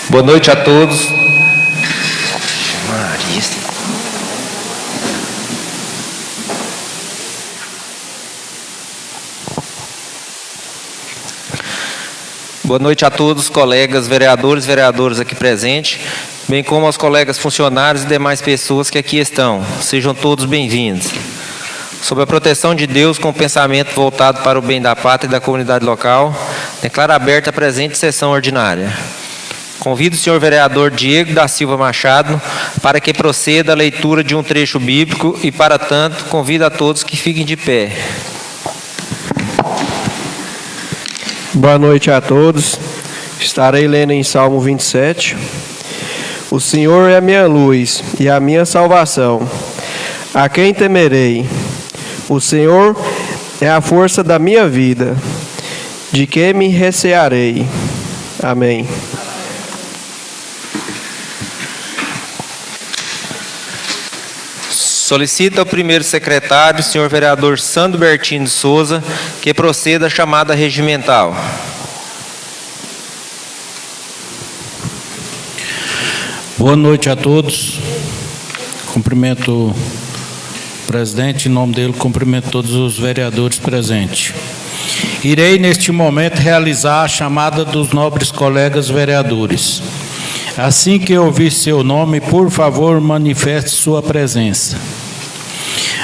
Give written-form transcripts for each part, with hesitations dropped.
Boa noite a todos. Boa noite a todos, colegas, vereadores e vereadoras aqui presentes, bem como aos colegas funcionários e demais pessoas que aqui estão. Sejam todos bem-vindos. Sob a proteção de Deus, com o pensamento voltado para o bem da pátria e da comunidade local, declaro aberta a presente sessão ordinária. Convido o senhor vereador Diego da Silva Machado para que proceda a leitura de um trecho bíblico e, para tanto, convido a todos que fiquem de pé. Boa noite a todos. Estarei lendo em Salmo 27. O Senhor é a minha luz e a minha salvação. A quem temerei? O Senhor é a força da minha vida. De quem me recearei? Amém. Solicita ao primeiro secretário, senhor vereador Sandro Bertino de Souza, que proceda a chamada regimental. Boa noite a todos. Cumprimento o presidente, em nome dele, cumprimento todos os vereadores presentes. Irei, neste momento, realizar a chamada dos nobres colegas vereadores. Assim que eu ouvir seu nome, por favor, manifeste sua presença.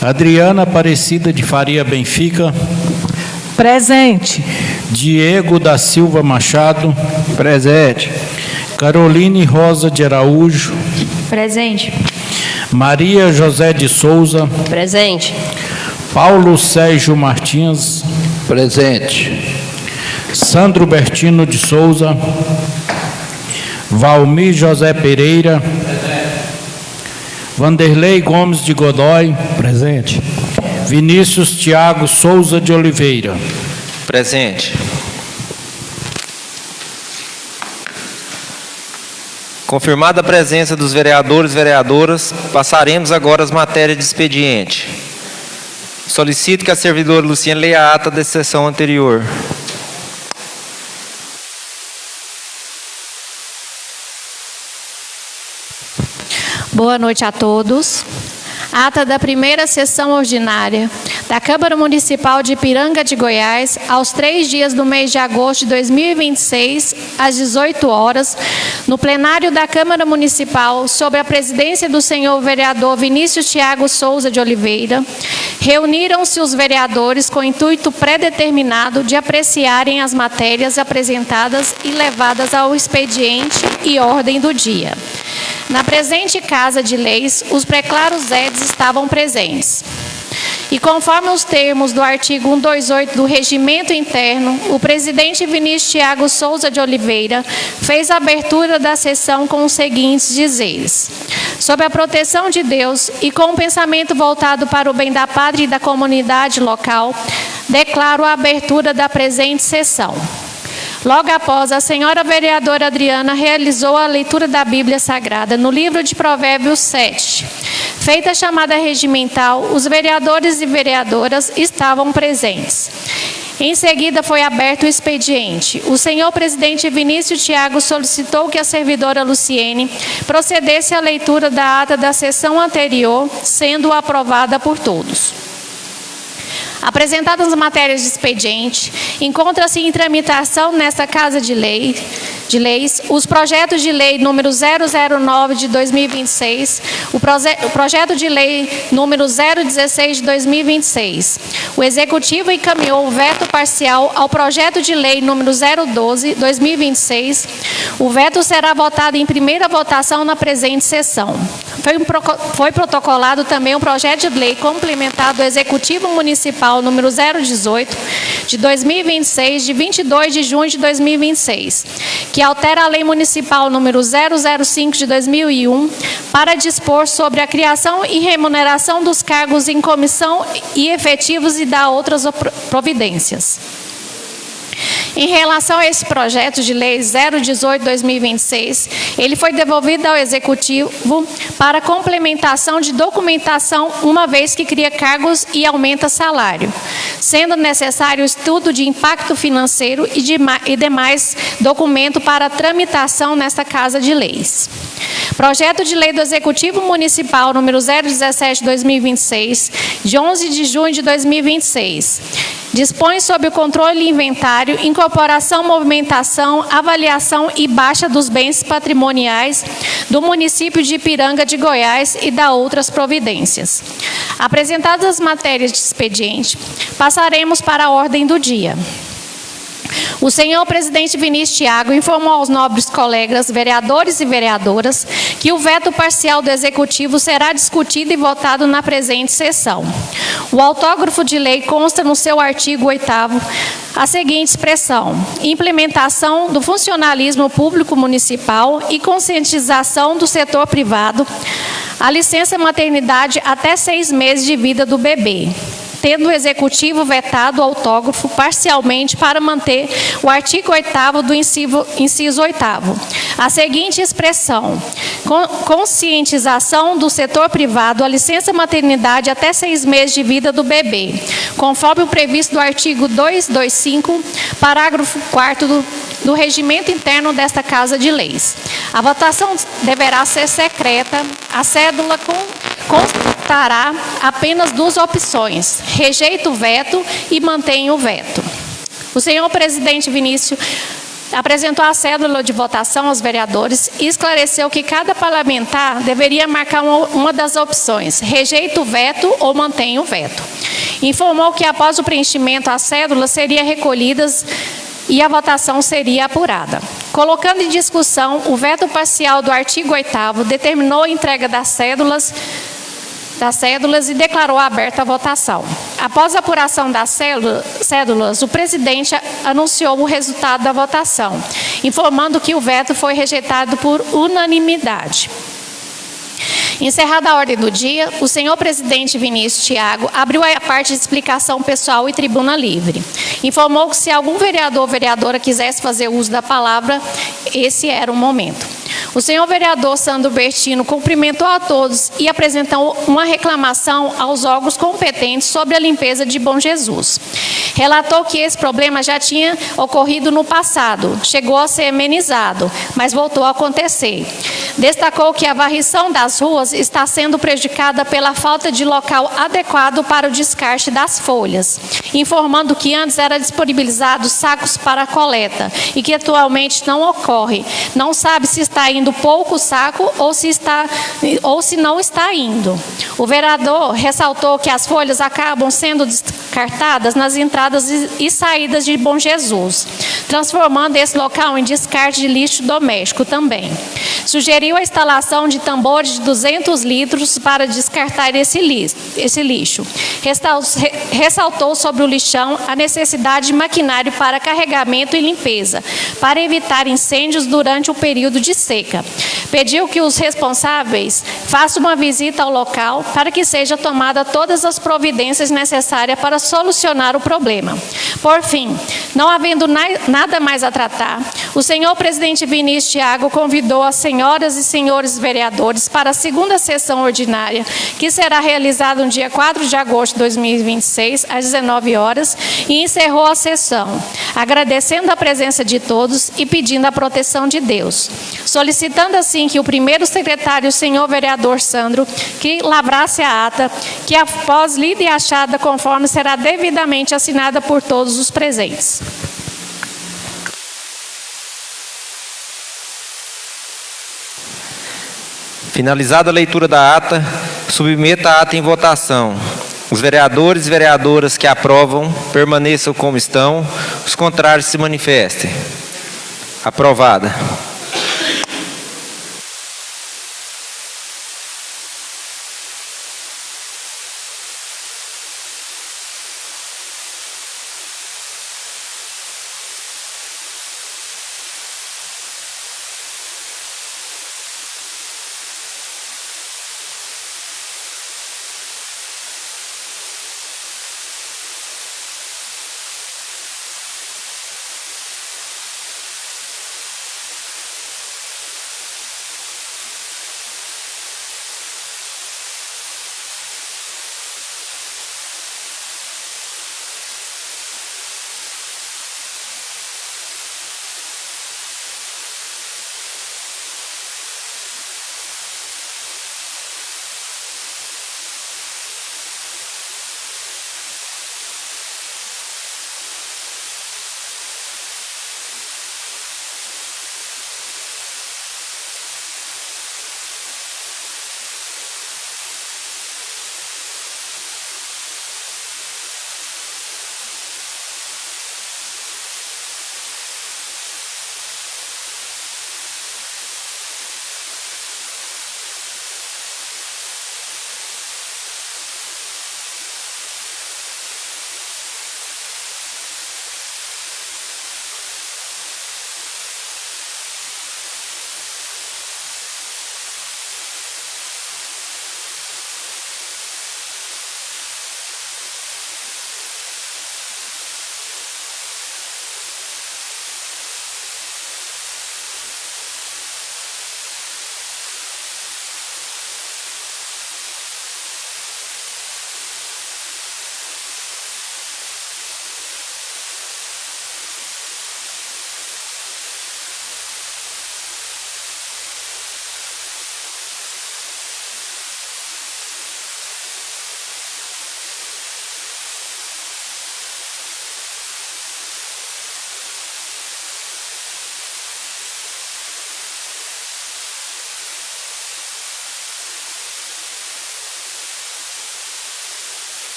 Adriana Aparecida de Faria Benfica. Presente. Diego da Silva Machado. Presente. Caroline Rosa de Araújo. Presente. Maria José de Souza. Presente. Paulo Sérgio Martins. Presente. Sandro Bertino de Souza. Valmir José Pereira. Vanderlei Gomes de Godoy. Presente. Vinícius Tiago Souza de Oliveira. Presente. Confirmada a presença dos vereadores e vereadoras, passaremos agora às matérias de expediente. Solicito que a servidora Luciana leia a ata da sessão anterior. Boa noite a todos. Ata da primeira sessão ordinária da Câmara Municipal de Ipiranga de Goiás, aos 3 dias do mês de agosto de 2026, às 18 horas, no plenário da Câmara Municipal, sob a presidência do senhor vereador Vinícius Tiago Souza de Oliveira, reuniram-se os vereadores com o intuito pré-determinado de apreciarem as matérias apresentadas e levadas ao expediente e ordem do dia. Na presente Casa de Leis, os preclaros edes estavam presentes. E conforme os termos do artigo 128 do Regimento Interno, o presidente Vinícius Tiago Souza de Oliveira fez a abertura da sessão com os seguintes dizeres: sob a proteção de Deus e com o pensamento voltado para o bem da pátria e da comunidade local, declaro a abertura da presente sessão. Logo após, a senhora vereadora Adriana realizou a leitura da Bíblia Sagrada no livro de Provérbios 7. Feita a chamada regimental, os vereadores e vereadoras estavam presentes. Em seguida, foi aberto o expediente. O senhor presidente Vinícius Tiago solicitou que a servidora Luciene procedesse à leitura da ata da sessão anterior, sendo aprovada por todos. Apresentadas as matérias de expediente, encontra-se em tramitação nesta Casa de Leis os projetos de lei número 009 de 2026, o projeto de lei número 016 de 2026. O Executivo encaminhou o veto parcial ao projeto de lei número 012 de 2026. O veto será votado em primeira votação na presente sessão. Foi protocolado também um projeto de lei complementar do Executivo Municipal número 018 de 2026, de 22 de junho de 2026, que altera a Lei Municipal número 005 de 2001 para dispor sobre a criação e remuneração dos cargos em comissão e efetivos e dar outras providências. Em relação a esse projeto de lei 018/2026, ele foi devolvido ao Executivo para complementação de documentação, uma vez que cria cargos e aumenta salário, sendo necessário estudo de impacto financeiro e demais documentos para tramitação nesta Casa de Leis. Projeto de Lei do Executivo Municipal número 017/2026, de 11 de junho de 2026. Dispõe sobre o controle e inventário, incorporação, movimentação, avaliação e baixa dos bens patrimoniais do município de Ipiranga de Goiás e da outras providências. Apresentadas as matérias de expediente, passaremos para a ordem do dia. O senhor presidente Vinícius Thiago informou aos nobres colegas, vereadores e vereadoras, que o veto parcial do Executivo será discutido e votado na presente sessão. O autógrafo de lei consta no seu artigo 8º a seguinte expressão: implementação do funcionalismo público municipal e conscientização do setor privado, a licença maternidade até 6 meses de vida do bebê, tendo o Executivo vetado o autógrafo parcialmente para manter o artigo 8º do inciso 8º. A seguinte expressão: conscientização do setor privado, a licença maternidade até 6 meses de vida do bebê, conforme o previsto do artigo 225, parágrafo 4º do regimento interno desta Casa de Leis. A votação deverá ser secreta. A cédula constará apenas 2 opções: rejeita o veto e mantém o veto. O senhor presidente Vinícius apresentou a cédula de votação aos vereadores e esclareceu que cada parlamentar deveria marcar uma das opções: rejeita o veto ou mantém o veto. Informou que após o preenchimento, as cédulas seriam recolhidas e a votação seria apurada. Colocando em discussão o veto parcial do artigo 8º, determinou a entrega das cédulas e declarou aberta a votação. Após a apuração das cédulas, o presidente anunciou o resultado da votação, informando que o veto foi rejeitado por unanimidade. Encerrada a ordem do dia, o senhor presidente Vinícius Thiago abriu a parte de explicação pessoal e tribuna livre. Informou que se algum vereador ou vereadora quisesse fazer uso da palavra, esse era o momento. O senhor vereador Sandro Bertino cumprimentou a todos e apresentou uma reclamação aos órgãos competentes sobre a limpeza de Bom Jesus. Relatou que esse problema já tinha ocorrido no passado, chegou a ser amenizado, mas voltou a acontecer. Destacou que a varrição das ruas está sendo prejudicada pela falta de local adequado para o descarte das folhas, informando que antes era disponibilizado sacos para coleta e que atualmente não ocorre. Não sabe se está indo pouco saco ou se não está indo. O vereador ressaltou que as folhas acabam sendo descartadas nas entradas e saídas de Bom Jesus, transformando esse local em descarte de lixo doméstico também. Sugeriu a instalação de tambores de 200 litros para descartar esse lixo. Ressaltou sobre o lixão a necessidade de maquinário para carregamento e limpeza, para evitar incêndios durante o período de seca. Pediu que os responsáveis façam uma visita ao local para que seja tomada todas as providências necessárias para solucionar o problema. Por fim, não havendo nada mais a tratar, o senhor presidente Vinícius Thiago convidou as senhoras e senhores vereadores para a segunda sessão ordinária, que será realizada no dia 4 de agosto de 2026, às 19 horas, e encerrou a sessão, agradecendo a presença de todos e pedindo a proteção de Deus. Solicitando assim que o primeiro secretário, o senhor vereador Sandro, que lavrasse a ata, que após lida e achada conforme será devidamente assinada por todos os presentes. Finalizada a leitura da ata, submeta a ata em votação. Os vereadores e vereadoras que aprovam, permaneçam como estão. Os contrários se manifestem. Aprovada.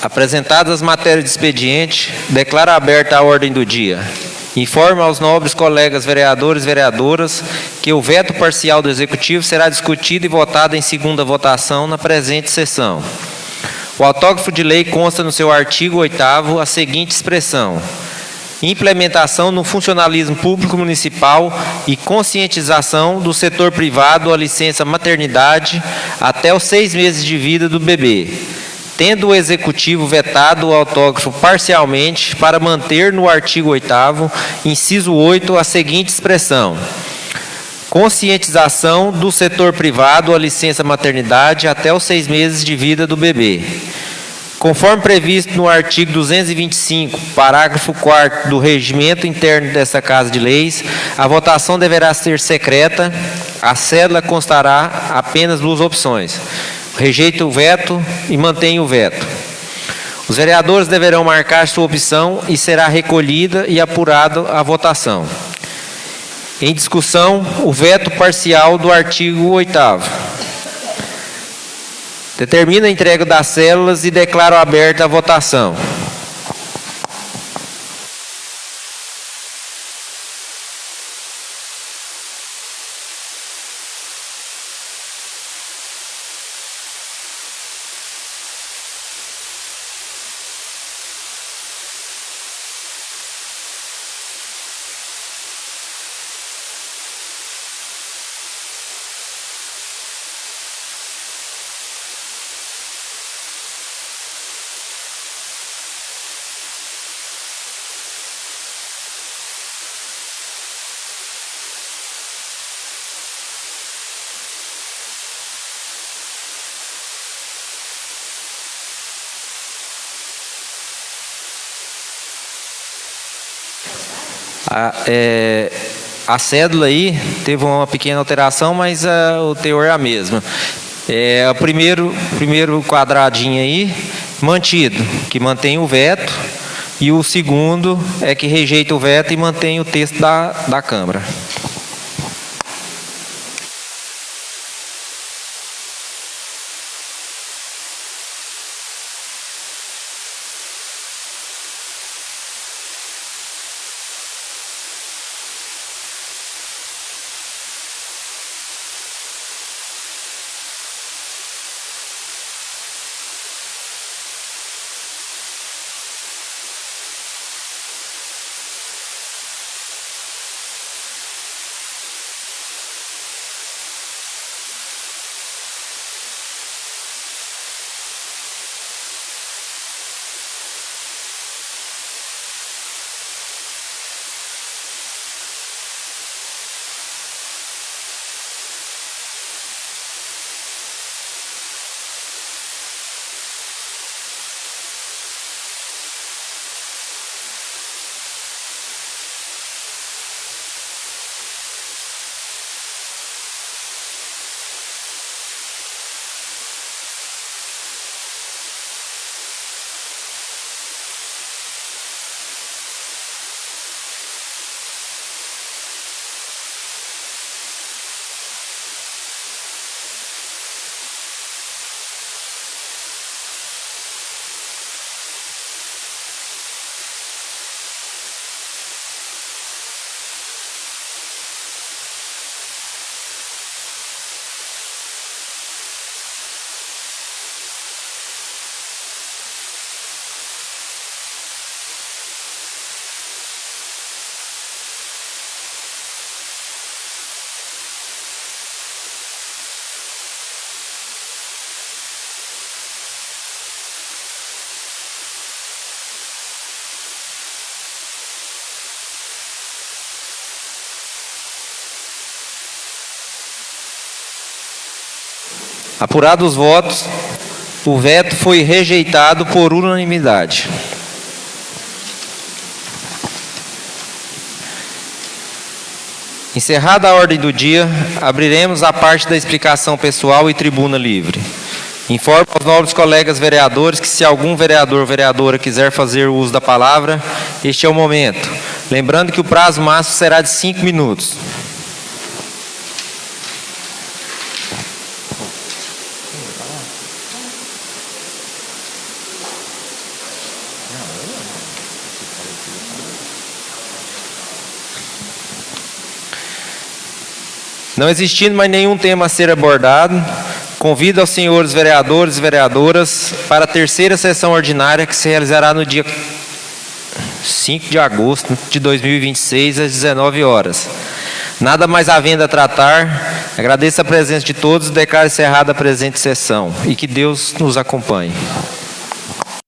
Apresentadas as matérias de expediente, declaro aberta a ordem do dia. Informo aos nobres colegas vereadores e vereadoras que o veto parcial do Executivo será discutido e votado em segunda votação na presente sessão. O autógrafo de lei consta no seu artigo 8º a seguinte expressão: implementação no funcionalismo público municipal e conscientização do setor privado à licença maternidade até os 6 meses de vida do bebê, tendo o Executivo vetado o autógrafo parcialmente para manter no artigo 8º, inciso 8, a seguinte expressão: conscientização do setor privado à licença maternidade até os 6 meses de vida do bebê. Conforme previsto no artigo 225, parágrafo 4º do regimento interno desta Casa de Leis, a votação deverá ser secreta, a cédula constará apenas 2 opções: rejeita o veto e mantém o veto. Os vereadores deverão marcar sua opção e será recolhida e apurada a votação. Em discussão, o veto parcial do artigo 8º. Determina a entrega das células e declaro aberta a votação. A cédula aí teve uma pequena alteração, mas o teor é a mesma. O primeiro quadradinho aí, mantido, que mantém o veto, e o segundo é que rejeita o veto e mantém o texto da Câmara. Apurados os votos, o veto foi rejeitado por unanimidade. Encerrada a ordem do dia, abriremos a parte da explicação pessoal e tribuna livre. Informo aos nobres colegas vereadores que, se algum vereador ou vereadora quiser fazer uso da palavra, este é o momento. Lembrando que o prazo máximo será de 5 minutos. Não existindo mais nenhum tema a ser abordado, convido aos senhores vereadores e vereadoras para a terceira sessão ordinária que se realizará no dia 5 de agosto de 2026, às 19 horas. Nada mais havendo a tratar, agradeço a presença de todos e declaro encerrada a presente sessão. E que Deus nos acompanhe.